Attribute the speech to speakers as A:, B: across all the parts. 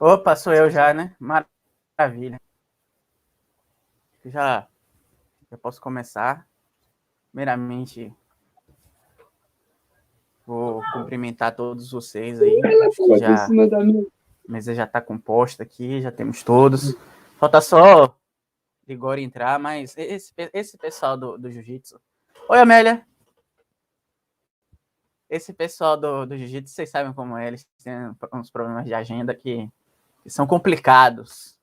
A: Opa, sou eu já, né? Maravilha. Já, já posso começar. Primeiramente, vou cumprimentar todos vocês aí. Acho que já a mesa já está composta aqui, já temos todos. Falta só Igor entrar, mas esse pessoal do Jiu-Jitsu. Oi, Amélia. Esse pessoal do Jiu-Jitsu, vocês sabem como é, eles têm uns problemas de agenda que são complicados.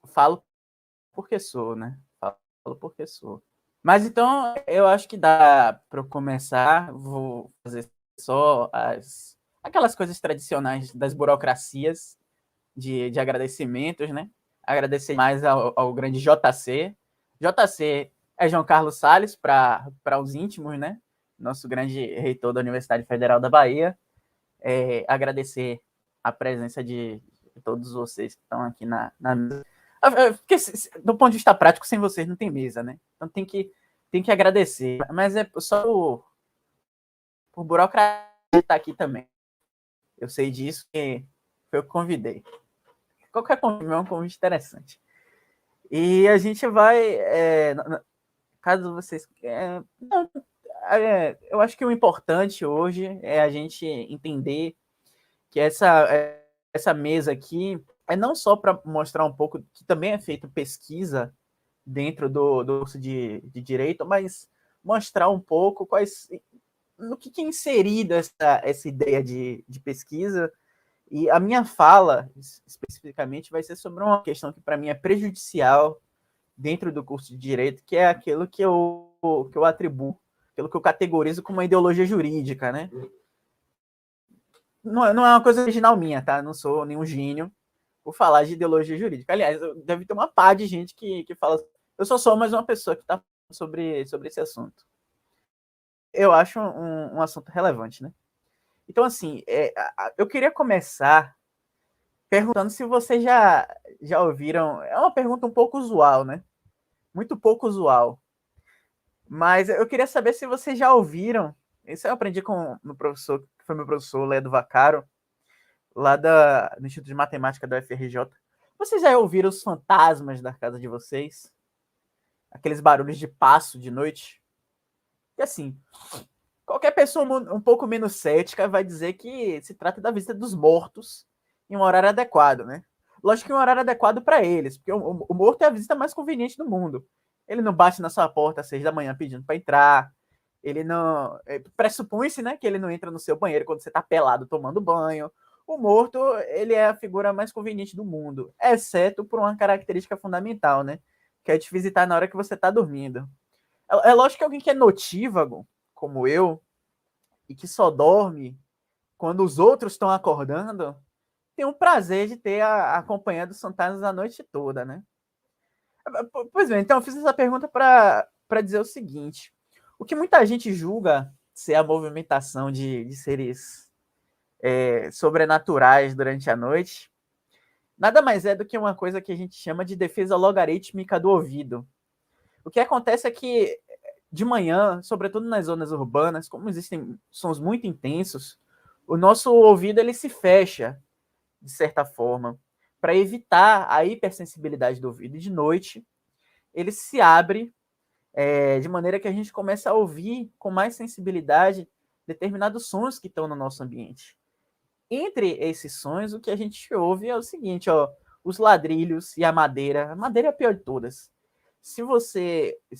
A: Falo porque sou, né? Falo porque sou. Mas então eu acho que dá para eu começar. Vou fazer só aquelas coisas tradicionais das burocracias de agradecimentos, né? Agradecer mais ao grande JC. JC é João Carlos Salles para os íntimos, né? Nosso grande reitor da Universidade Federal da Bahia. Agradecer a presença de todos vocês que estão aqui na mesa. Porque, do ponto de vista prático, sem vocês não tem mesa, né? Então tem que agradecer. Mas é só por burocracia estar aqui também. Eu sei disso, que foi eu que convidei. Qualquer convite é um convite interessante. E a gente vai. Caso vocês. Eu acho que o importante hoje é a gente entender que essa mesa aqui é não só para mostrar um pouco que também é feito pesquisa dentro do curso de Direito, mas mostrar um pouco no que é inserida essa ideia de pesquisa. E a minha fala, especificamente, vai ser sobre uma questão que para mim é prejudicial dentro do curso de Direito, que é aquilo que eu atribuo, aquilo que eu categorizo como uma ideologia jurídica, né? Não é uma coisa original minha, tá? Não sou nenhum gênio por falar de ideologia jurídica. Aliás, deve ter uma pá de gente que fala. Eu só sou mais uma pessoa que está falando sobre esse assunto. Eu acho um assunto relevante, né? Então, assim, eu queria começar perguntando se vocês já ouviram. É uma pergunta um pouco usual, né? Muito pouco usual. Mas eu queria saber se vocês já ouviram. Isso eu aprendi com o professor, que foi meu professor, Ledo Vaccaro, lá do Instituto de Matemática da UFRJ. Vocês já ouviram os fantasmas da casa de vocês? Aqueles barulhos de passo de noite? E assim, qualquer pessoa um pouco menos cética vai dizer que se trata da visita dos mortos em um horário adequado, né? Lógico que um horário adequado para eles, porque o morto é a visita mais conveniente do mundo. Ele não bate na sua porta às 6 da manhã pedindo para entrar. Ele não. Pressupõe-se, né, que ele não entra no seu banheiro quando você está pelado tomando banho. O morto, ele é a figura mais conveniente do mundo, exceto por uma característica fundamental, né? Que é te visitar na hora que você está dormindo. É lógico que alguém que é notívago, como eu, e que só dorme quando os outros estão acordando, tem o prazer de ter a companhia dos fantasmas a noite toda, né? Pois bem, então eu fiz essa pergunta para dizer o seguinte: o que muita gente julga ser a movimentação de seres sobrenaturais durante a noite, nada mais é do que uma coisa que a gente chama de defesa logarítmica do ouvido. O que acontece é que de manhã, sobretudo nas zonas urbanas, como existem sons muito intensos, o nosso ouvido ele se fecha, de certa forma, para evitar a hipersensibilidade do ouvido. E de noite, ele se abre de maneira que a gente começa a ouvir com mais sensibilidade determinados sons que estão no nosso ambiente. Entre esses sons, o que a gente ouve é o seguinte, ó, os ladrilhos e a madeira. A madeira é a pior de todas. Se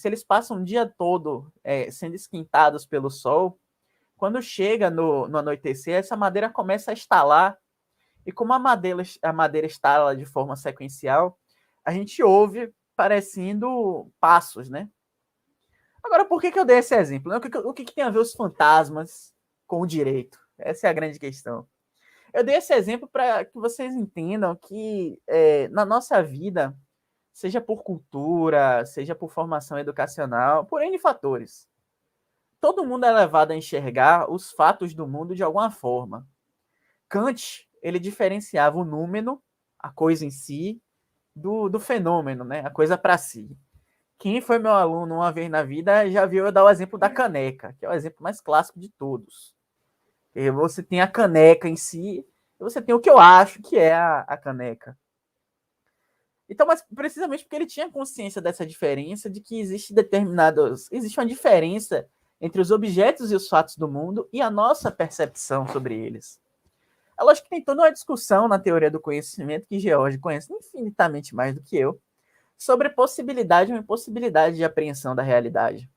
A: eles passam o dia todo sendo esquentados pelo sol, quando chega no anoitecer, essa madeira começa a estalar, e como a madeira estala de forma sequencial, a gente ouve parecendo passos, né? Agora, por que eu dei esse exemplo? O que tem a ver os fantasmas com o direito? Essa é a grande questão. Eu dei esse exemplo para que vocês entendam que na nossa vida, seja por cultura, seja por formação educacional, por N fatores, todo mundo é levado a enxergar os fatos do mundo de alguma forma. Kant, ele diferenciava o númeno, a coisa em si, do fenômeno, né? A coisa para si. Quem foi meu aluno uma vez na vida já viu eu dar o exemplo da caneca, que é o exemplo mais clássico de todos. Você tem a caneca em si, E você tem o que eu acho que é a caneca. Então, mas precisamente porque ele tinha consciência dessa diferença, de que existe uma diferença entre os objetos e os fatos do mundo e a nossa percepção sobre eles. É lógico que tem toda uma discussão na teoria do conhecimento, que George conhece infinitamente mais do que eu, sobre possibilidade ou impossibilidade de apreensão da realidade.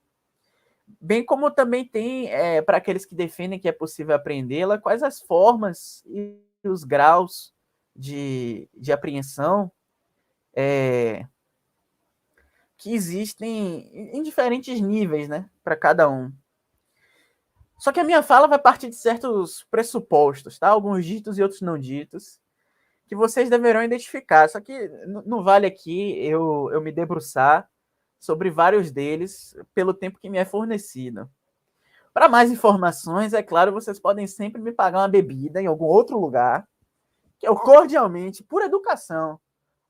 A: Bem como também tem, para aqueles que defendem que é possível apreendê-la, quais as formas e os graus de apreensão que existem em diferentes níveis, né, para cada um. Só que a minha fala vai partir de certos pressupostos, tá? Alguns ditos e outros não ditos, que vocês deverão identificar. Só que não vale aqui eu me debruçar sobre vários deles pelo tempo que me é fornecido. Para mais informações, é claro, vocês podem sempre me pagar uma bebida em algum outro lugar, que eu cordialmente, por educação,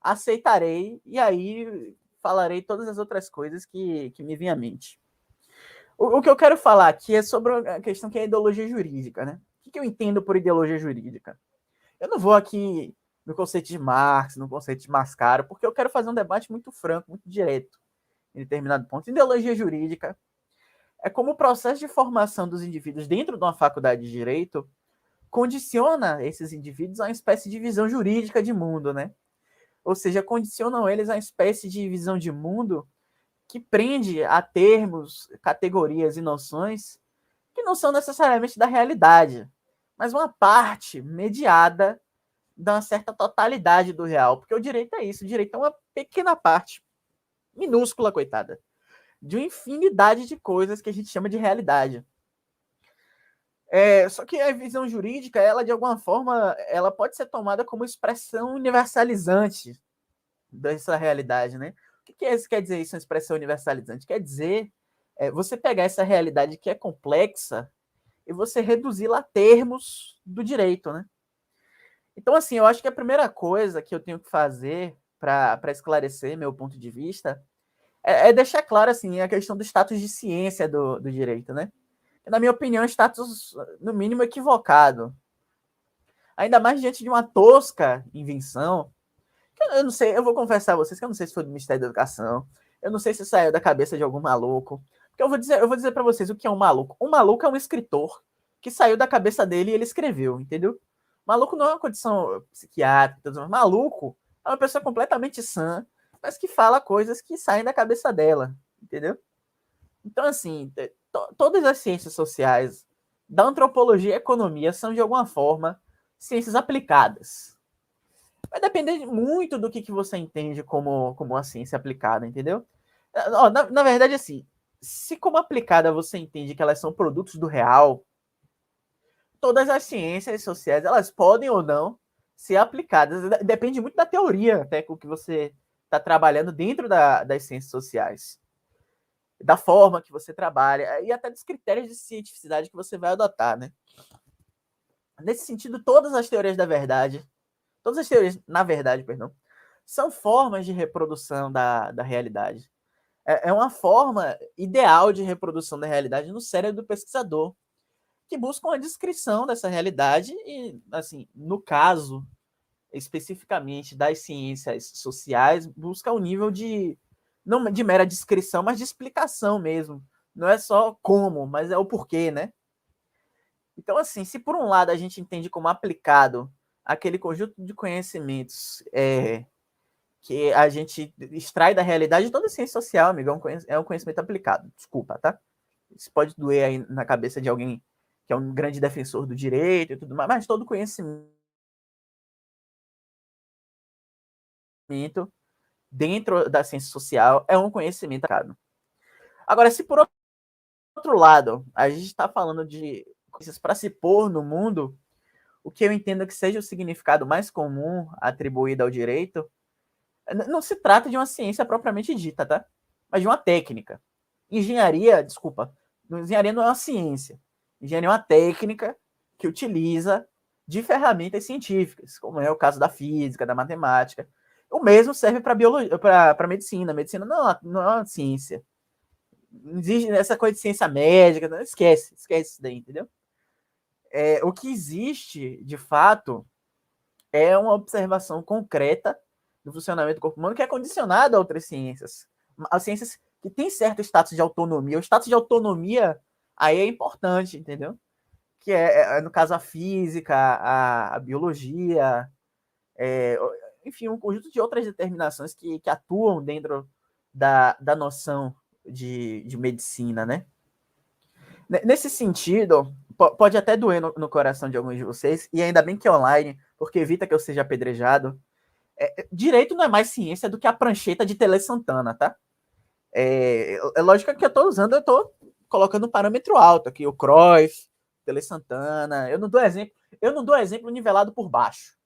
A: aceitarei, e aí falarei todas as outras coisas que me vêm à mente. O que eu quero falar aqui é sobre a questão que é a ideologia jurídica, né? O que eu entendo por ideologia jurídica? Eu não vou aqui no conceito de Marx, no conceito de Mascaro, porque eu quero fazer um debate muito franco, muito direto, em determinado ponto. Ideologia jurídica é como o processo de formação dos indivíduos dentro de uma faculdade de direito condiciona esses indivíduos a uma espécie de visão jurídica de mundo, né? Ou seja, condicionam eles a uma espécie de visão de mundo que prende a termos, categorias e noções que não são necessariamente da realidade, mas uma parte mediada da uma certa totalidade do real, porque o direito é isso, o direito é uma pequena parte, minúscula, coitada, de uma infinidade de coisas que a gente chama de realidade. Só que a visão jurídica, ela de alguma forma, ela pode ser tomada como expressão universalizante dessa realidade, né? O que quer dizer isso, uma expressão universalizante? Quer dizer você pegar essa realidade que é complexa e você reduzi-la a termos do direito, né? Então, assim, eu acho que a primeira coisa que eu tenho que fazer para esclarecer meu ponto de vista é deixar claro, assim, a questão do status de ciência do direito, né? Na minha opinião, é um status, no mínimo, equivocado. Ainda mais diante de uma tosca invenção. Eu não sei, eu vou confessar a vocês que eu não sei se foi do Ministério da Educação, eu não sei se saiu da cabeça de algum maluco. Porque eu vou dizer para vocês o que é um maluco. Um maluco é um escritor que saiu da cabeça dele e ele escreveu, entendeu? Maluco não é uma condição psiquiátrica, maluco é uma pessoa completamente sã, mas que fala coisas que saem da cabeça dela, entendeu? Então, assim, todas as ciências sociais, da antropologia e economia, são de alguma forma ciências aplicadas. Vai depender muito do que você entende como uma ciência aplicada, entendeu? Na verdade, assim, se como aplicada você entende que elas são produtos do real, todas as ciências sociais, elas podem ou não ser aplicadas. Depende muito da teoria, até com que você está trabalhando dentro das ciências sociais. Da forma que você trabalha e até dos critérios de cientificidade que você vai adotar, né? Nesse sentido, todas as teorias da verdade, todas as teorias, na verdade, perdão, são formas de reprodução da realidade. É uma forma ideal de reprodução da realidade no cérebro do pesquisador, que busca uma descrição dessa realidade e, assim, no caso, especificamente das ciências sociais, busca um nível de, não de mera descrição, mas de explicação mesmo. Não é só como, mas é o porquê, né? Então, assim, se por um lado a gente entende como aplicado aquele conjunto de conhecimentos que a gente extrai da realidade, toda ciência social, amigo, é um conhecimento aplicado. Desculpa, tá? Isso pode doer aí na cabeça de alguém que é um grande defensor do direito e tudo mais, mas todo conhecimento dentro da ciência social é um conhecimento aplicado. Agora, se por outro lado a gente está falando de coisas para se pôr no mundo, o que eu entendo que seja o significado mais comum atribuído ao direito, não se trata de uma ciência propriamente dita, tá? Mas de uma técnica. Engenharia, desculpa, engenharia não é uma ciência. Engenharia é uma técnica que utiliza de ferramentas científicas, como é o caso da física, da matemática. O mesmo serve para biologia, para medicina. Medicina não é uma ciência. Não existe essa coisa de ciência médica, não, esquece isso daí, entendeu? O que existe, de fato, é uma observação concreta do funcionamento do corpo humano que é condicionada a outras ciências. As ciências que têm certo status de autonomia. O status de autonomia aí é importante, entendeu? Que no caso, a física, a biologia, enfim, um conjunto de outras determinações que atuam dentro da noção de medicina, né? Nesse sentido, pode até doer no coração de alguns de vocês, e ainda bem que é online, porque evita que eu seja apedrejado. Direito não é mais ciência do que a prancheta de Tele Santana, tá? É lógico que eu estou colocando um parâmetro alto aqui, o Cruyff, Tele Santana. Eu não dou exemplo nivelado por baixo,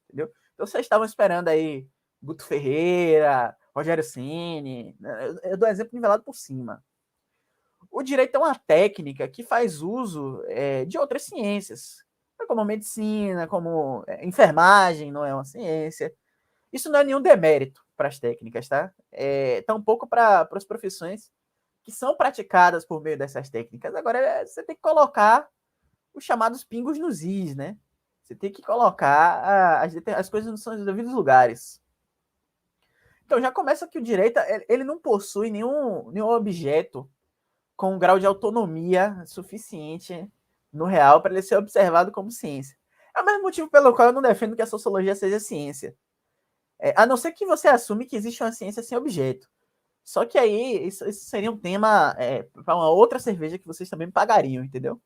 A: entendeu? Então vocês estavam esperando aí Guto Ferreira, Rogério Ceni, eu dou exemplo nivelado por cima. O direito é uma técnica que faz uso de outras ciências, como medicina, como enfermagem, não é uma ciência. Isso não é nenhum demérito para as técnicas, tá? Tampouco para as profissões que são praticadas por meio dessas técnicas. Agora, você tem que colocar os chamados pingos nos is, né? Você tem que colocar as coisas nos seus devidos lugares. Então, já começa que o direito ele não possui nenhum objeto com um grau de autonomia suficiente no real para ele ser observado como ciência. É o mesmo motivo pelo qual eu não defendo que a sociologia seja ciência. A não ser que você assume que existe uma ciência sem objeto. Só que aí isso seria um tema para uma outra cerveja que vocês também me pagariam, entendeu?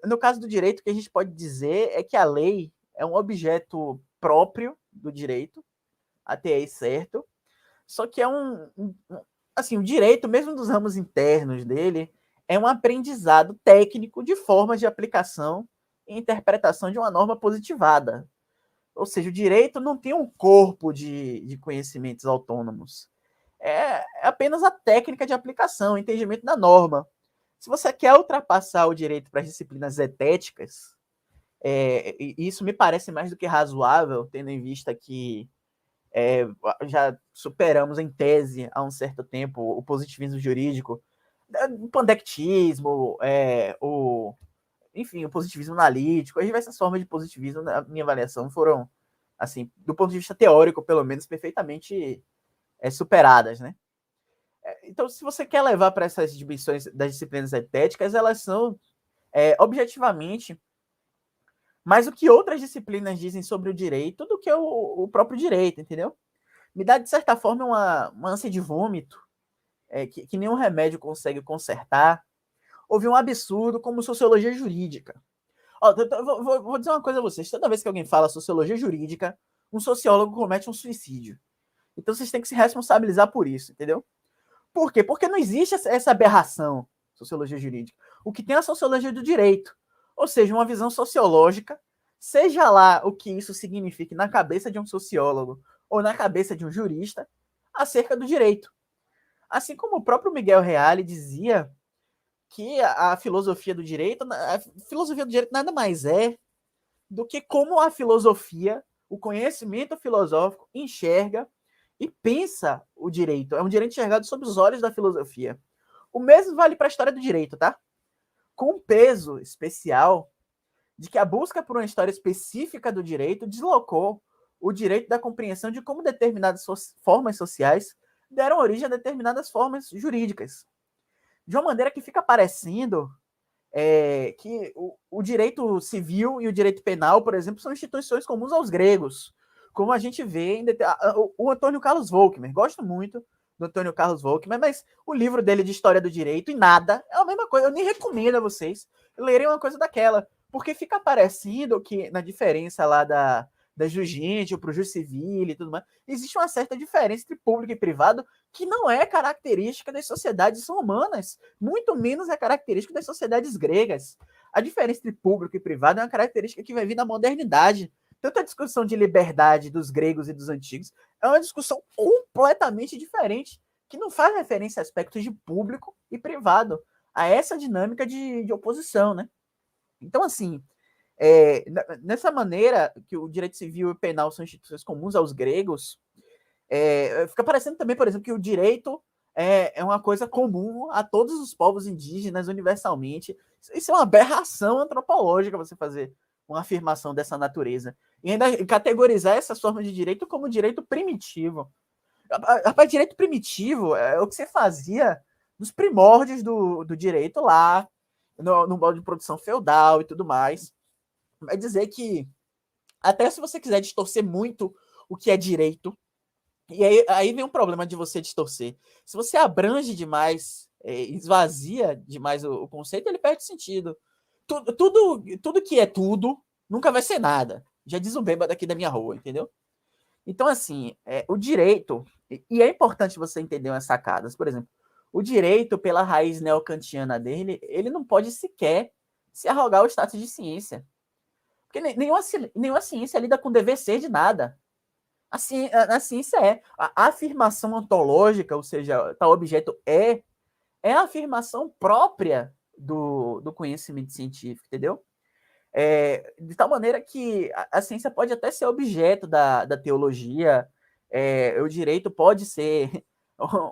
A: No caso do direito, o que a gente pode dizer é que a lei é um objeto próprio do direito, até aí certo, só que é assim, o direito, mesmo dos ramos internos dele, é um aprendizado técnico de formas de aplicação e interpretação de uma norma positivada. Ou seja, o direito não tem um corpo de conhecimentos autônomos. É apenas a técnica de aplicação, o entendimento da norma. Se você quer ultrapassar o direito para as disciplinas etéticas, isso me parece mais do que razoável, tendo em vista que já superamos em tese há um certo tempo o positivismo jurídico, o pandectismo, enfim, o positivismo analítico, as diversas formas de positivismo, na minha avaliação, foram, assim, do ponto de vista teórico, pelo menos, perfeitamente superadas, né? Então, se você quer levar para essas dimensões das disciplinas estéticas, elas são objetivamente mais o que outras disciplinas dizem sobre o direito do que o próprio direito, entendeu? Me dá, de certa forma, uma ânsia de vômito que nenhum remédio consegue consertar. Houve um absurdo como sociologia jurídica. Vou dizer uma coisa a vocês. Toda vez que alguém fala sociologia jurídica, um sociólogo comete um suicídio. Então vocês têm que se responsabilizar por isso, entendeu? Por quê? Porque não existe essa aberração, sociologia jurídica. O que tem é a sociologia do direito. Ou seja, uma visão sociológica, seja lá o que isso signifique na cabeça de um sociólogo ou na cabeça de um jurista, acerca do direito. Assim como o próprio Miguel Reale dizia que a filosofia do direito nada mais é do que como a filosofia, o conhecimento filosófico, enxerga e pensa o direito. É um direito enxergado sob os olhos da filosofia. O mesmo vale para a história do direito, tá? Com um peso especial de que a busca por uma história específica do direito deslocou o direito da compreensão de como determinadas formas sociais deram origem a determinadas formas jurídicas. De uma maneira que fica parecendo que o direito civil e o direito penal, por exemplo, são instituições comuns aos gregos, como a gente vê o Antônio Carlos Volckmer. Gosto muito do Antônio Carlos Volckmer, mas o livro dele de História do Direito e nada é a mesma coisa. Eu nem recomendo a vocês lerem uma coisa daquela, porque fica parecendo que na diferença lá da Jugente para o Jus Civil e tudo mais, existe uma certa diferença entre público e privado que não é característica das sociedades romanas, muito menos é característica das sociedades gregas. A diferença entre público e privado é uma característica que vai vir na modernidade. Tanto a discussão de liberdade dos gregos e dos antigos é uma discussão completamente diferente, que não faz referência a aspectos de público e privado, a essa dinâmica de oposição, né? Então, assim, nessa maneira que o direito civil e penal são instituições comuns aos gregos, fica parecendo também, por exemplo, que o direito é uma coisa comum a todos os povos indígenas universalmente. Isso é uma aberração antropológica, você fazer uma afirmação dessa natureza. E ainda categorizar essas formas de direito como direito primitivo. Rapaz, direito primitivo é o que você fazia nos primórdios do direito lá, no modo de produção feudal e tudo mais. Vai dizer que, até se você quiser distorcer muito o que é direito, e aí vem um problema de você distorcer. Se você abrange demais, esvazia demais o conceito, ele perde sentido. Tudo que é tudo nunca vai ser nada. Já diz o bêbado aqui da minha rua, entendeu? Então, assim, o direito, e é importante você entender umas sacadas. Por exemplo, o direito, pela raiz neocantiana dele, ele não pode sequer se arrogar o status de ciência. Porque nenhuma ciência lida com dever ser de nada. A ciência é a afirmação ontológica, ou seja, tal objeto é a afirmação própria do conhecimento científico, entendeu? De tal maneira que a ciência pode até ser objeto da teologia, o direito pode ser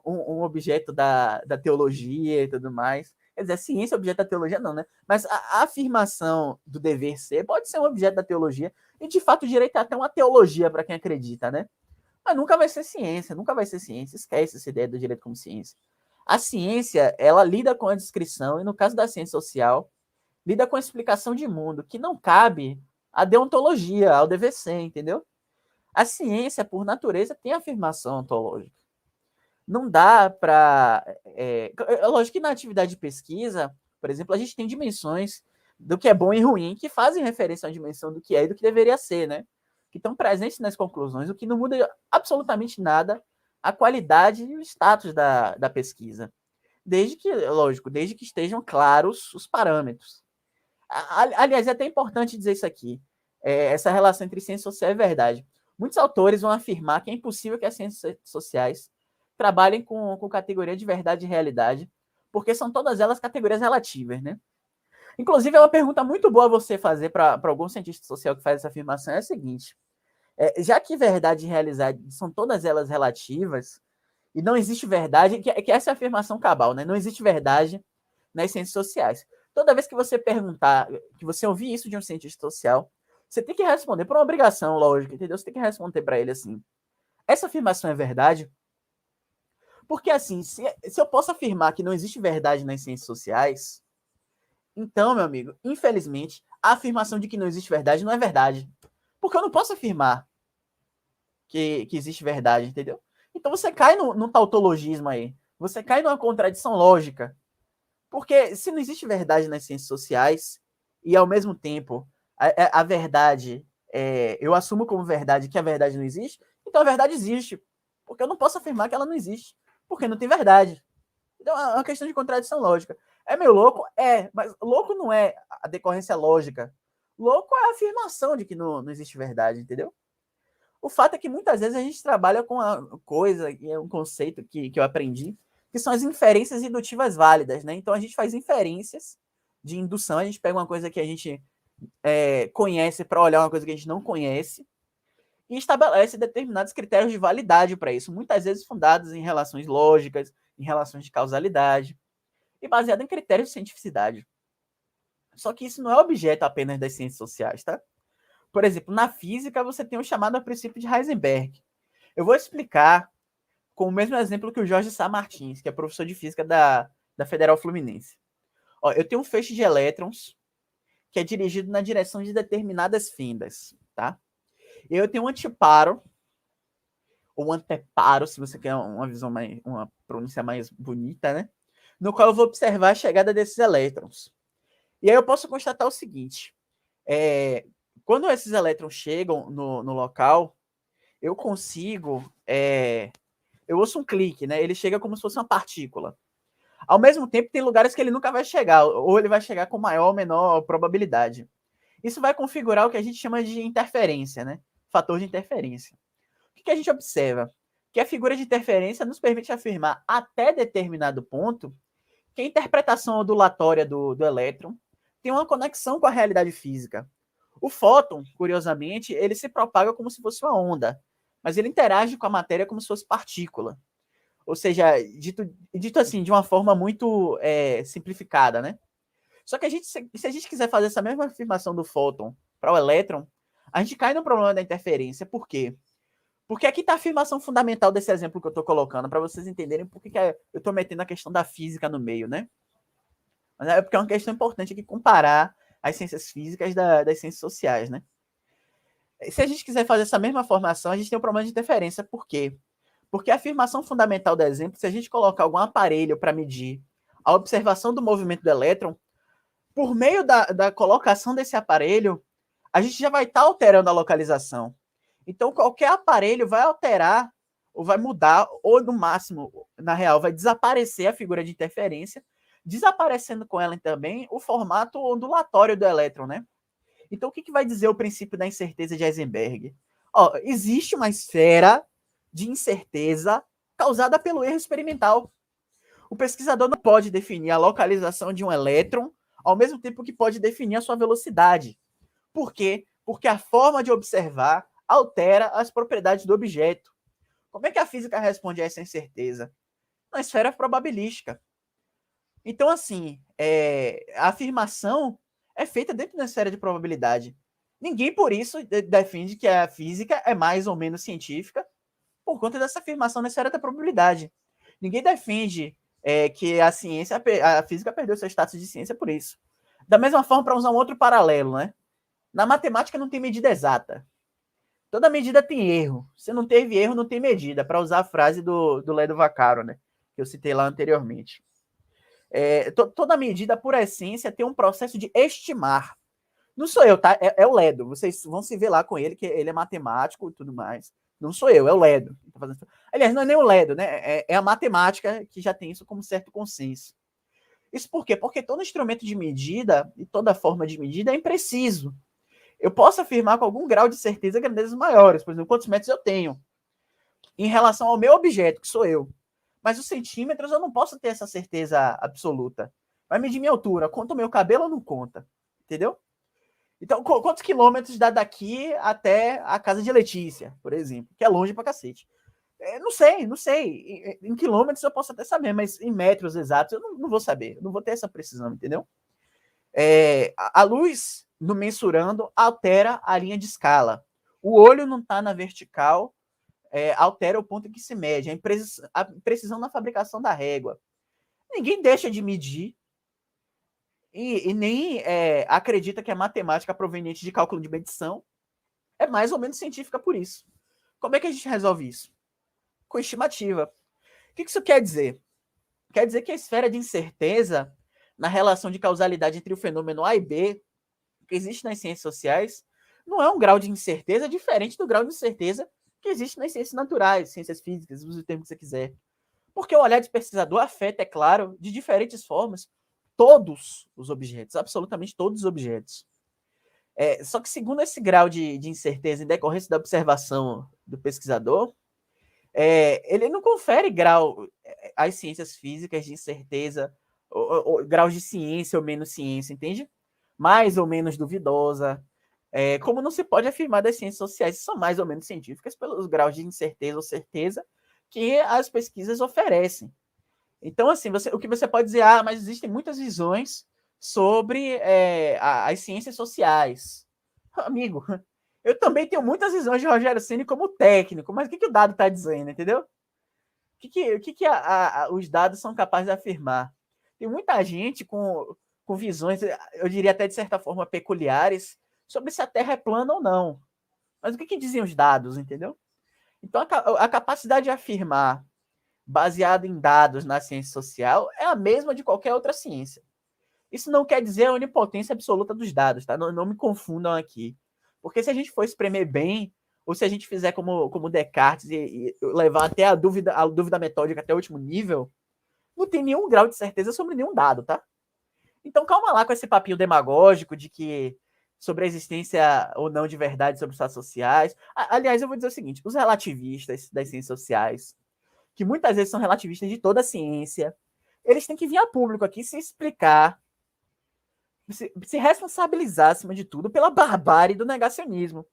A: um objeto da teologia e tudo mais. Quer dizer, a ciência é objeto da teologia, não, né? Mas a afirmação do dever ser pode ser um objeto da teologia, e de fato o direito é até uma teologia para quem acredita, né? Mas nunca vai ser ciência, nunca vai ser ciência. Esquece essa ideia do direito como ciência. A ciência, ela lida com a descrição, e no caso da ciência social, lida com a explicação de mundo, que não cabe à deontologia, ao dever ser, entendeu? A ciência, por natureza, tem afirmação ontológica. Não dá para... lógico que na atividade de pesquisa, por exemplo, a gente tem dimensões do que é bom e ruim que fazem referência à dimensão do que é e do que deveria ser, né? Que estão presentes nas conclusões, o que não muda absolutamente nada a qualidade e o status da pesquisa. Desde que estejam claros os parâmetros. Aliás, é até importante dizer isso aqui. Essa relação entre ciência social e verdade. Muitos autores vão afirmar que é impossível que as ciências sociais trabalhem com categoria de verdade e realidade, porque são todas elas categorias relativas, né? Inclusive, é uma pergunta muito boa você fazer para algum cientista social que faz essa afirmação é a seguinte: já que verdade e realidade são todas elas relativas, e não existe verdade, que essa é a afirmação cabal, né? Não existe verdade nas ciências sociais. Toda vez que você perguntar, que você ouvir isso de um cientista social, você tem que responder por uma obrigação lógica, entendeu? Você tem que responder para ele assim: essa afirmação é verdade? Porque assim, se eu posso afirmar que não existe verdade nas ciências sociais, então, meu amigo, infelizmente, a afirmação de que não existe verdade não é verdade. Porque eu não posso afirmar que existe verdade, entendeu? Então você cai no tautologismo aí. Você cai numa contradição lógica. Porque se não existe verdade nas ciências sociais, e ao mesmo tempo a verdade, eu assumo como verdade que a verdade não existe, então a verdade existe. Porque eu não posso afirmar que ela não existe. Porque não tem verdade. Então é uma questão de contradição lógica. É meio louco? Mas louco não é a decorrência lógica. Louco é a afirmação de que não existe verdade, entendeu? O fato é que muitas vezes a gente trabalha com uma coisa, e é um conceito que eu aprendi, que são as inferências indutivas válidas, né? Então a gente faz inferências de indução, a gente pega uma coisa que a gente conhece para olhar uma coisa que a gente não conhece e estabelece determinados critérios de validade para isso, muitas vezes fundados em relações lógicas, em relações de causalidade e baseado em critérios de cientificidade. Só que isso não é objeto apenas das ciências sociais, tá? Por exemplo, na física você tem o chamado princípio de Heisenberg. Eu vou explicar com o mesmo exemplo que o Jorge Sá Martins, que é professor de física da Federal Fluminense. Ó, eu tenho um feixe de elétrons que é dirigido na direção de determinadas fendas, tá? Eu tenho um antiparo, ou um anteparo, se você quer uma pronúncia mais bonita, né? No qual eu vou observar a chegada desses elétrons. E aí eu posso constatar o seguinte: quando esses elétrons chegam no local, eu consigo... eu ouço um clique, né? Ele chega como se fosse uma partícula. Ao mesmo tempo, tem lugares que ele nunca vai chegar, ou ele vai chegar com maior ou menor probabilidade. Isso vai configurar o que a gente chama de interferência, né? Fator de interferência. O que a gente observa? Que a figura de interferência nos permite afirmar até determinado ponto que a interpretação ondulatória do elétron tem uma conexão com a realidade física. O fóton, curiosamente, ele se propaga como se fosse uma onda, mas ele interage com a matéria como se fosse partícula. Ou seja, dito assim, de uma forma muito simplificada, né? Só que se a gente quiser fazer essa mesma afirmação do fóton para o elétron, A gente cai no problema da interferência. Por quê? Porque aqui está a afirmação fundamental desse exemplo que eu estou colocando, para vocês entenderem por que eu estou metendo a questão da física no meio, né? Mas é porque é uma questão importante aqui comparar as ciências físicas das ciências sociais, né? Se a gente quiser fazer essa mesma formação, a gente tem um problema de interferência. Por quê? Porque a afirmação fundamental do exemplo, se a gente colocar algum aparelho para medir a observação do movimento do elétron, por meio da colocação desse aparelho, a gente já vai estar alterando a localização. Então, qualquer aparelho vai alterar, ou vai mudar, ou no máximo, na real, vai desaparecer a figura de interferência, desaparecendo com ela também o formato ondulatório do elétron, né? Então, o que vai dizer o princípio da incerteza de Heisenberg? Ó, existe uma esfera de incerteza causada pelo erro experimental. O pesquisador não pode definir a localização de um elétron ao mesmo tempo que pode definir a sua velocidade. Por quê? Porque a forma de observar altera as propriedades do objeto. Como é que a física responde a essa incerteza? Na esfera probabilística. Então, assim, a afirmação é feita dentro da esfera de probabilidade. Ninguém, por isso, defende que a física é mais ou menos científica por conta dessa afirmação na esfera da probabilidade. Ninguém defende que a física perdeu seu status de ciência por isso. Da mesma forma, para usar um outro paralelo, né? Na matemática não tem medida exata. Toda medida tem erro. Se não teve erro, não tem medida, para usar a frase do Ledo Vaccaro, né? Que eu citei lá anteriormente. Toda medida, por essência, tem um processo de estimar. Não sou eu, tá? É o Ledo. Vocês vão se ver lá com ele, que ele é matemático e tudo mais. Não sou eu, é o Ledo. Aliás, não é nem o Ledo, né? É a matemática que já tem isso como certo consenso. Isso por quê? Porque todo instrumento de medida e toda forma de medida é impreciso. Eu posso afirmar com algum grau de certeza grandezas maiores. Por exemplo, quantos metros eu tenho em relação ao meu objeto, que sou eu. Mas os centímetros eu não posso ter essa certeza absoluta. Vai medir minha altura. Conta o meu cabelo ou não conta? Entendeu? Então, quantos quilômetros dá daqui até a casa de Letícia, por exemplo? Que é longe pra cacete. Não sei. Em quilômetros eu posso até saber, mas em metros exatos eu não vou saber. Eu não vou ter essa precisão, entendeu? A luz, no mensurando, altera a linha de escala. O olho não está na vertical, altera o ponto em que se mede. A precisão na fabricação da régua. Ninguém deixa de medir e nem acredita que a matemática proveniente de cálculo de medição é mais ou menos científica por isso. Como é que a gente resolve isso? Com estimativa. O que isso quer dizer? Quer dizer que a esfera de incerteza na relação de causalidade entre o fenômeno A e B, que existe nas ciências sociais, não é um grau de incerteza diferente do grau de incerteza que existe nas ciências naturais, ciências físicas, use o termo que você quiser. Porque o olhar de pesquisador afeta, é claro, de diferentes formas, todos os objetos, absolutamente todos os objetos. Só que segundo esse grau de incerteza em decorrência da observação do pesquisador, ele não confere grau às ciências físicas de incerteza, ou graus de ciência ou menos ciência, entende? Mais ou menos duvidosa. Como não se pode afirmar das ciências sociais que são mais ou menos científicas pelos graus de incerteza ou certeza que as pesquisas oferecem. Então, assim, o que você pode dizer, mas existem muitas visões sobre as ciências sociais. Amigo, eu também tenho muitas visões de Rogério Ceni como técnico, mas o que o dado está dizendo, entendeu? O que os dados são capazes de afirmar? Tem muita gente com visões, eu diria até de certa forma peculiares, sobre se a Terra é plana ou não. Mas o que dizem os dados, entendeu? Então, a capacidade de afirmar baseado em dados na ciência social é a mesma de qualquer outra ciência. Isso não quer dizer a onipotência absoluta dos dados, tá? Não me confundam aqui. Porque se a gente for espremer bem, ou se a gente fizer como Descartes e levar até a dúvida metódica até o último nível, não tem nenhum grau de certeza sobre nenhum dado, tá? Então calma lá com esse papinho demagógico de que sobre a existência ou não de verdade sobre os fatos sociais. Aliás, eu vou dizer o seguinte, os relativistas das ciências sociais, que muitas vezes são relativistas de toda a ciência, eles têm que vir a público aqui se explicar, se responsabilizar, acima de tudo, pela barbárie do negacionismo.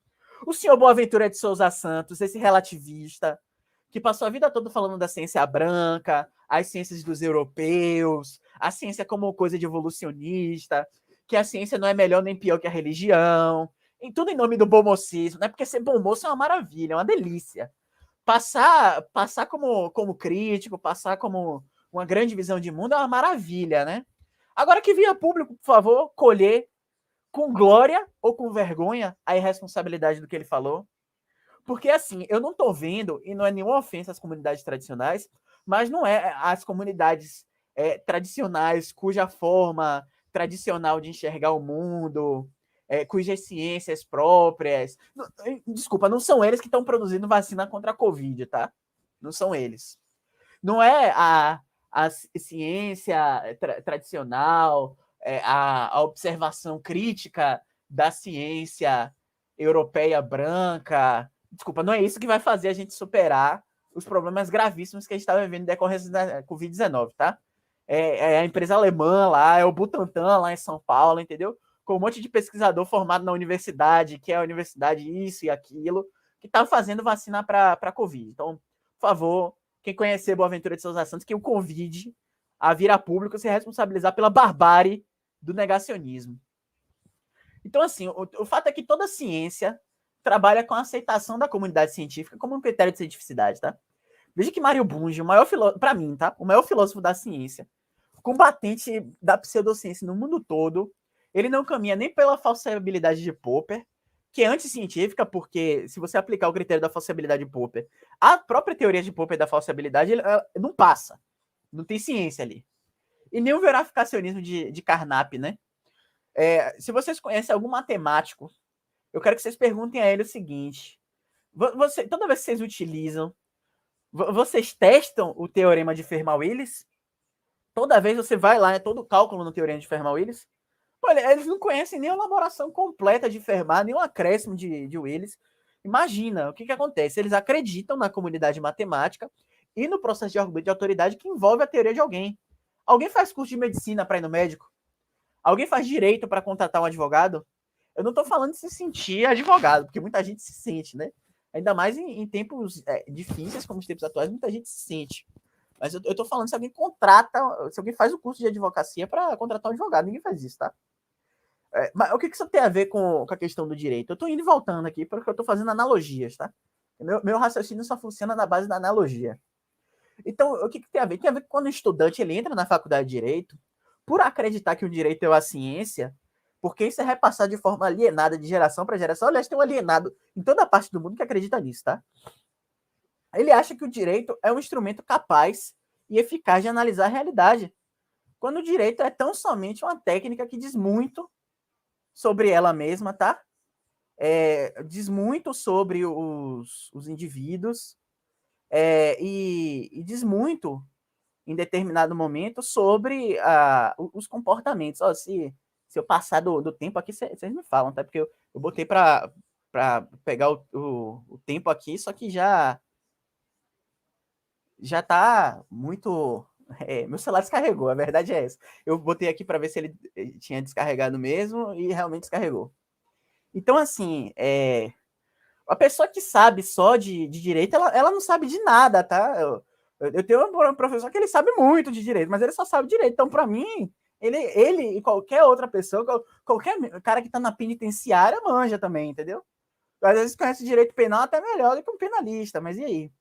A: O senhor Boaventura de Souza Santos, esse relativista, que passou a vida toda falando da ciência branca, as ciências dos europeus, a ciência como coisa de evolucionista, que a ciência não é melhor nem pior que a religião, em tudo em nome do bom mocismo, né? Porque ser bom moço é uma maravilha, é uma delícia. Passar como crítico, passar como uma grande visão de mundo é uma maravilha, né? Agora que via público, por favor, colher com glória ou com vergonha a irresponsabilidade do que ele falou. Porque, assim, eu não tô vendo, e não é nenhuma ofensa às comunidades tradicionais, mas não é as comunidades tradicionais cuja forma tradicional de enxergar o mundo, cujas ciências próprias. Desculpa, não são eles que estão produzindo vacina contra a Covid, tá? Não são eles. Não é a ciência tradicional, a observação crítica da ciência europeia branca. Desculpa, não é isso que vai fazer a gente superar os problemas gravíssimos que a gente está vivendo em decorrência da Covid-19, tá? É a empresa alemã lá, é o Butantan lá em São Paulo, entendeu? Com um monte de pesquisador formado na universidade, que é a universidade isso e aquilo, que está fazendo vacina para Covid. Então, por favor, quem conhecer Boaventura de Souza Santos, que o convide a vir a público se responsabilizar pela barbárie do negacionismo. Então, assim, o fato é que toda ciência trabalha com a aceitação da comunidade científica como um critério de cientificidade, tá? Veja que Mário Bunge, o maior filósofo, para mim, tá? O maior filósofo da ciência, combatente da pseudociência no mundo todo, ele não caminha nem pela falsibilidade de Popper, que é anticientífica, porque se você aplicar o critério da falsibilidade de Popper, a própria teoria de Popper da falsibilidade não passa. Não tem ciência ali. E nem o verificacionismo de Carnap, né? Se vocês conhecem algum matemático, eu quero que vocês perguntem a ele o seguinte: toda vez que vocês utilizam, vocês testam o teorema de Fermat-Willis? Toda vez você vai lá, todo cálculo no teorema de Fermat-Willis? Eles não conhecem nem a elaboração completa de Fermat, nem o acréscimo de Willis. Imagina o que acontece. Eles acreditam na comunidade matemática e no processo de argumento de autoridade que envolve a teoria de alguém. Alguém faz curso de medicina para ir no médico? Alguém faz direito para contratar um advogado? Eu não estou falando de se sentir advogado, porque muita gente se sente, né? Ainda mais em tempos difíceis, como os tempos atuais, muita gente se sente. Mas eu estou falando se alguém se alguém faz o curso de advocacia para contratar um advogado. Ninguém faz isso, tá? Mas o que isso tem a ver com a questão do direito? Eu estou indo e voltando aqui porque eu estou fazendo analogias, tá? Meu raciocínio só funciona na base da analogia. Então, o que tem a ver? Tem a ver que quando o estudante ele entra na faculdade de Direito, por acreditar que o direito é a ciência, porque isso é repassado de forma alienada de geração para geração. Aliás, tem um alienado em toda parte do mundo que acredita nisso, tá? Ele acha que o direito é um instrumento capaz e eficaz de analisar a realidade, quando o direito é tão somente uma técnica que diz muito sobre ela mesma, tá? Diz muito sobre os indivíduos e diz muito, em determinado momento, sobre os comportamentos. Se eu passar do tempo aqui, vocês me falam, tá? Porque eu botei para pegar o tempo aqui, só que já tá muito... meu celular descarregou, a verdade é essa. Eu botei aqui para ver se ele tinha descarregado mesmo e realmente descarregou. Então, assim, a pessoa que sabe só de direito, ela não sabe de nada, tá? Eu tenho um professor que ele sabe muito de direito, mas ele só sabe direito. Então, para mim, ele e qualquer outra pessoa, qualquer cara que tá na penitenciária manja também, entendeu? Às vezes conhece direito penal até melhor do que um penalista, mas e aí?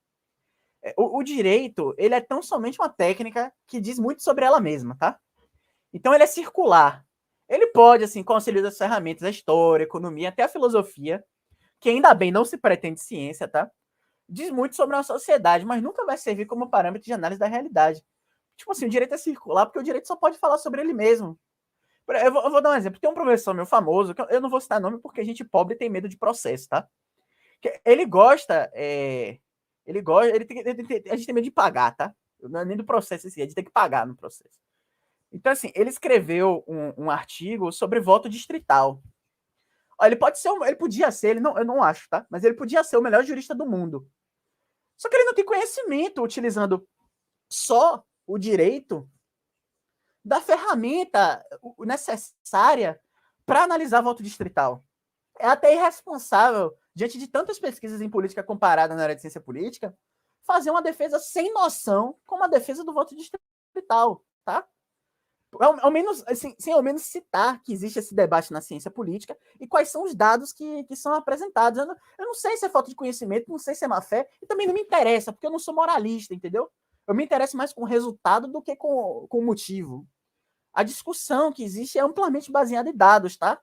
A: O direito, ele é tão somente uma técnica que diz muito sobre ela mesma, tá? Então, ele é circular. Ele pode, assim, com o auxílio das ferramentas, a história, a economia, até a filosofia, que ainda bem não se pretende ciência, tá? Diz muito sobre a sociedade, mas nunca vai servir como parâmetro de análise da realidade. Tipo assim, o direito é circular porque o direito só pode falar sobre ele mesmo. Eu vou dar um exemplo. Tem um professor meu famoso, que eu não vou citar nome porque a gente pobre tem medo de processo, tá? Ele gosta, a gente tem medo de pagar, tá? Não é nem do processo em si, a gente tem que pagar no processo. Então, assim, ele escreveu um artigo sobre voto distrital. Ele podia ser, eu não acho, tá? Mas ele podia ser o melhor jurista do mundo. Só que ele não tem conhecimento utilizando só o direito da ferramenta necessária para analisar voto distrital. É até irresponsável, diante de tantas pesquisas em política comparada na área de ciência política, fazer uma defesa sem noção como a defesa do voto distrital, tá? Ao menos, assim, sem ao menos citar que existe esse debate na ciência política e quais são os dados que são apresentados. Eu não sei se é falta de conhecimento, não sei se é má fé, e também não me interessa, porque eu não sou moralista, entendeu? Eu me interesso mais com o resultado do que com o motivo. A discussão que existe é amplamente baseada em dados, tá?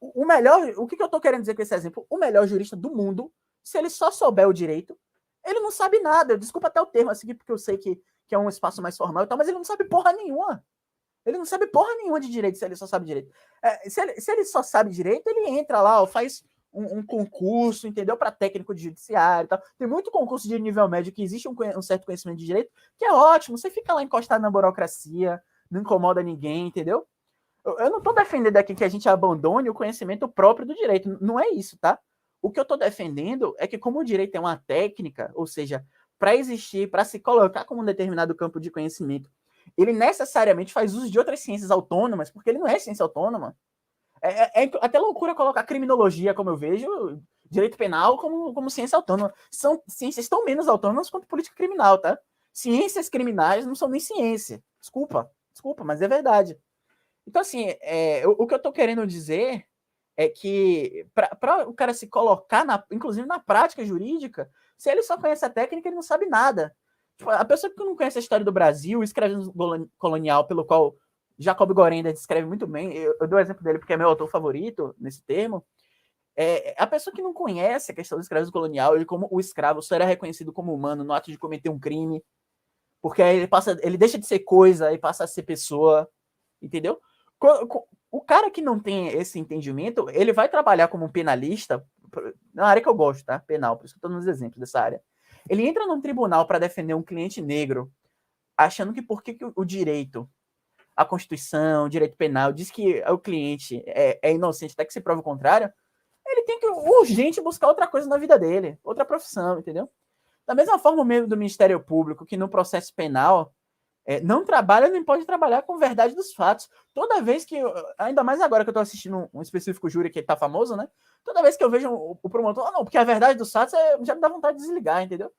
A: O melhor, o que eu tô querendo dizer com esse exemplo? O melhor jurista do mundo, se ele só souber o direito, ele não sabe nada. Desculpa até o termo assim, porque eu sei que é um espaço mais formal e tal, mas ele não sabe porra nenhuma. Ele não sabe porra nenhuma de direito se ele só sabe direito. Se ele só sabe direito, ele entra lá, ó, faz um concurso, entendeu? Para técnico de judiciário e tal. Tem muito concurso de nível médio que existe um certo conhecimento de direito, que é ótimo. Você fica lá encostado na burocracia, não incomoda ninguém, entendeu? Eu não estou defendendo aqui que a gente abandone o conhecimento próprio do direito. Não é isso, tá? O que eu estou defendendo é que, como o direito é uma técnica, ou seja, para existir, para se colocar como um determinado campo de conhecimento, ele necessariamente faz uso de outras ciências autônomas, porque ele não é ciência autônoma. É até loucura colocar criminologia, como eu vejo, direito penal, como ciência autônoma. São ciências tão menos autônomas quanto política criminal, tá? Ciências criminais não são nem ciência. Desculpa, mas é verdade. Então, assim, o que eu estou querendo dizer é que para o cara se colocar, inclusive na prática jurídica, se ele só conhece a técnica, ele não sabe nada. Tipo, a pessoa que não conhece a história do Brasil, escreve um colonial, pelo qual Jacob Gorenda descreve muito bem, eu dou o exemplo dele porque é meu autor favorito nesse termo, a pessoa que não conhece a questão do escravismo colonial e como o escravo só era reconhecido como humano no ato de cometer um crime, porque aí ele deixa de ser coisa e passa a ser pessoa, entendeu? O cara que não tem esse entendimento, ele vai trabalhar como um penalista, na área que eu gosto, tá? Penal, por isso que eu tô nos exemplos dessa área. Ele entra num tribunal para defender um cliente negro, achando que porque o direito, a Constituição, o direito penal, diz que o cliente é inocente até que se prove o contrário, ele tem que urgente buscar outra coisa na vida dele, outra profissão, entendeu? Da mesma forma, o membro do Ministério Público, que no processo penal não trabalha nem pode trabalhar com verdade dos fatos. Toda vez que, ainda mais agora que eu tô assistindo um específico júri que tá famoso, né? Toda vez que eu vejo o promotor, não, porque a verdade dos fatos já me dá vontade de desligar, entendeu?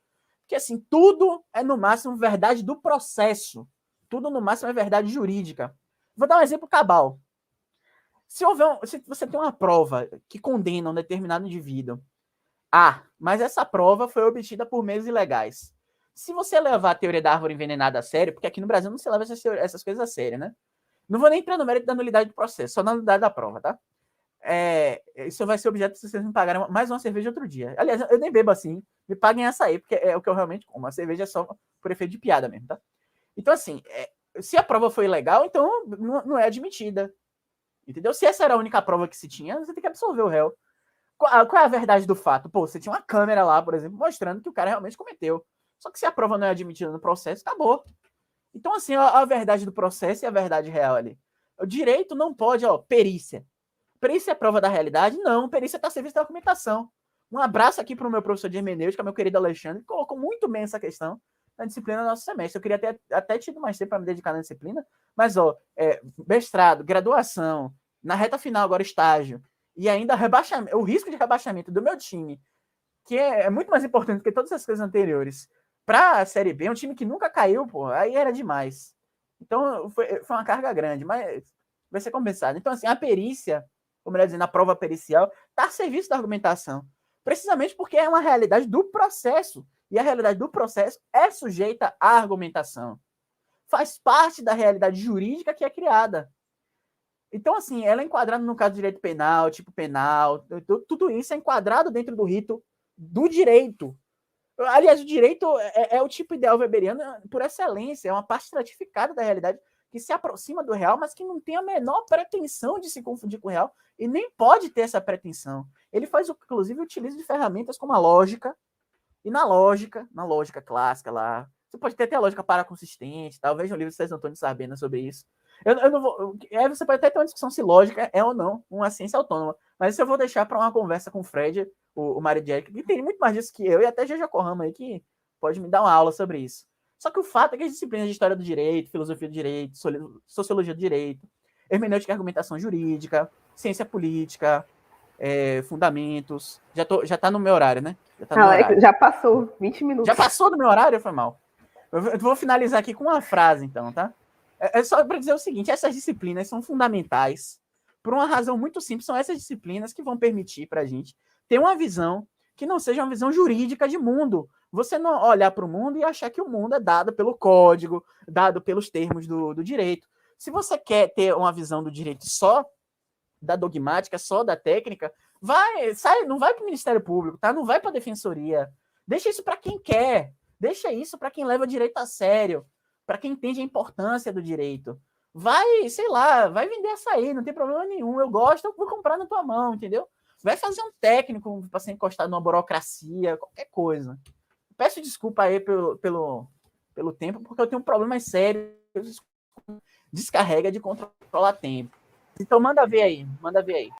A: Porque assim, tudo é no máximo verdade do processo. Tudo no máximo é verdade jurídica. Vou dar um exemplo cabal. Se você tem uma prova que condena um determinado indivíduo, mas essa prova foi obtida por meios ilegais. Se você levar a teoria da árvore envenenada a sério, porque aqui no Brasil não se leva essas coisas a sério, né? Não vou nem entrar no mérito da nulidade do processo, só na nulidade da prova, tá? Isso vai ser objeto se vocês me pagarem mais uma cerveja outro dia. Aliás, eu nem bebo assim, me paguem açaí, porque é o que eu realmente como. A cerveja é só por efeito de piada mesmo, tá? Então, assim, se a prova foi ilegal, então não é admitida. Entendeu? Se essa era a única prova que se tinha, você tem que absolver o réu. Qual é a verdade do fato? Pô, você tinha uma câmera lá, por exemplo, mostrando que o cara realmente cometeu. Só que se a prova não é admitida no processo, acabou. Então, assim, a verdade do processo e a verdade real ali. O direito não pode, perícia. Perícia é prova da realidade? Não, perícia está a serviço da documentação. Um abraço aqui para o meu professor de hermenêutica, meu querido Alexandre, que colocou muito bem essa questão na disciplina do nosso semestre. Eu queria ter até tido mais tempo para me dedicar na disciplina, mas, mestrado, graduação, na reta final agora estágio, e ainda o risco de rebaixamento do meu time, que é muito mais importante que todas as coisas anteriores, para a Série B, um time que nunca caiu, pô, aí era demais. Então, foi uma carga grande, mas vai ser compensado. Então, assim, a perícia, ou melhor dizendo, a prova pericial, está a serviço da argumentação. Precisamente porque é uma realidade do processo. E a realidade do processo é sujeita à argumentação. Faz parte da realidade jurídica que é criada. Então, assim, ela é enquadrada no caso do direito penal, tipo penal, tudo isso é enquadrado dentro do rito do direito. Aliás, o direito é o tipo ideal weberiano por excelência, é uma parte estratificada da realidade que se aproxima do real, mas que não tem a menor pretensão de se confundir com o real e nem pode ter essa pretensão. Ele faz, inclusive, utiliza de ferramentas como a lógica, e na lógica clássica lá, você pode ter até a lógica paraconsistente, tá? Veja o livro de César Antônio Sarbena sobre isso. Eu não vou. Você pode até ter uma discussão se lógica é ou não uma ciência autônoma, mas isso eu vou deixar para uma conversa com o Fred, o Mário Jerry, que tem muito mais disso que eu, e até Jeja Corrama aí, que pode me dar uma aula sobre isso. Só que o fato é que as disciplinas de história do direito, filosofia do direito, sociologia do direito, hermenêutica e argumentação jurídica, ciência política, fundamentos. Já tá no meu horário, né? Já tá no meu horário.
B: Já passou 20 minutos.
A: Já passou do meu horário? Foi mal. Eu vou finalizar aqui com uma frase, então, tá? É só para dizer o seguinte: essas disciplinas são fundamentais por uma razão muito simples. São essas disciplinas que vão permitir para a gente ter uma visão que não seja uma visão jurídica de mundo. Você não olhar para o mundo e achar que o mundo é dado pelo código, dado pelos termos do direito. Se você quer ter uma visão do direito só da dogmática, só da técnica, não vai para o Ministério Público, tá? Não vai para a Defensoria. Deixa isso para quem quer. Deixa isso para quem leva direito a sério, para quem entende a importância do direito. Vai, sei lá, vai vender açaí, não tem problema nenhum. Eu gosto, eu vou comprar na tua mão, entendeu? Vai fazer um técnico para ser encostado numa burocracia, qualquer coisa. Peço desculpa aí pelo tempo, porque eu tenho problemas sérios. Descarrega de controlar tempo. Então manda ver aí.